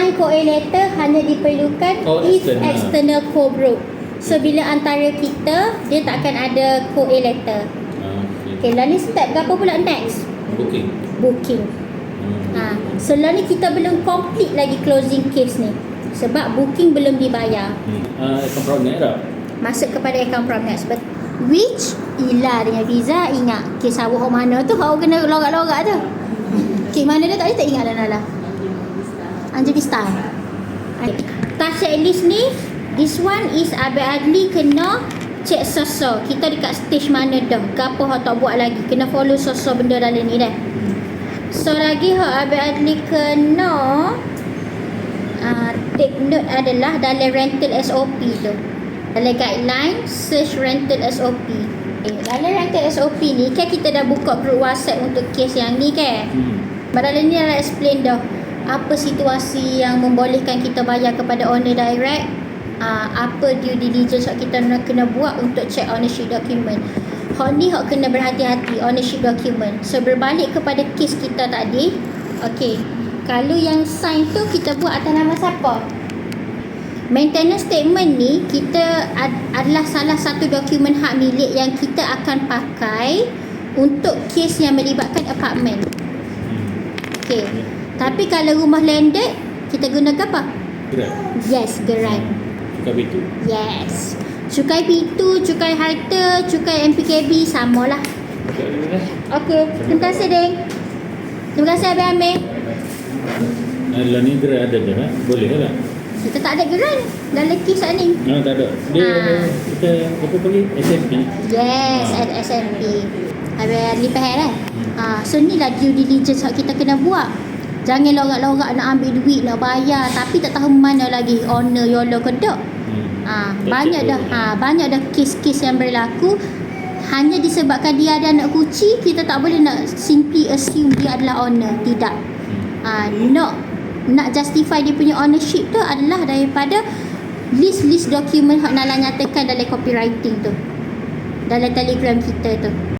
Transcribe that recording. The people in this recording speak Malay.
sign COA letter hanya diperlukan if external co-broke. So bila antara kita, dia takkan ada COA letter. Okay, lalu step apa pula next? Booking. So lalu kita belum complete lagi closing case ni, sebab booking belum dibayar. Account Pronet tak? Masuk kepada account Pronet. Which Ila dengan Fiza ingat kes awak mana tu, awak kena lorak-lorak tu. Kes mana dia tak ingat dah Nala. Anjali style. Task checklist ni, this one is Abang Adli kena check sosok kita dekat stage mana dah, gapo hak tak buat lagi, kena follow sosok benda dalam ni dah. So lagi hak Abang Adli kena take note adalah dalam rental SOP tu, dalam guideline search rental SOP. Dalam rental SOP ni kan kita dah buka group WhatsApp untuk kes yang ni kan. Dalam ni dah explain dah apa situasi yang membolehkan kita bayar kepada owner direct, apa due diligence yang kita kena buat untuk check ownership document. Hak ni hak kena berhati-hati ownership document. So berbalik kepada kes kita tadi, okey, kalau yang sign tu kita buat atas nama siapa? Maintenance statement ni kita adalah salah satu dokumen hak milik yang kita akan pakai untuk kes yang melibatkan apartmen. Okey. Tapi kalau rumah landed, kita gunakan apa? Geran. Yes, geran. Cukai pintu. Yes. Cukai pintu, cukai harta, cukai MPKB samalah. Okey, terima kasih Deng. Terima kasih Abang Amir. Lah ni geran ada dah, boleh tak? Kita tak ada geran dalam kes saat ni. Tak ada. Dia kita apa panggil SMP. Yes, at SMP. Abang Adli faham kan? So ni lah due diligence yang kita kena buat. Jangan lorak-lorak nak ambil duit, nak bayar tapi tak tahu mana lagi owner YOLO ke tak. Banyak dah kes-kes yang berlaku hanya disebabkan dia ada anak kucing, kita tak boleh nak simply assume dia adalah owner. Tidak. Nak justify dia punya ownership tu adalah daripada list dokumen yang Nala nyatakan dalam copywriting tu, dalam telegram kita tu.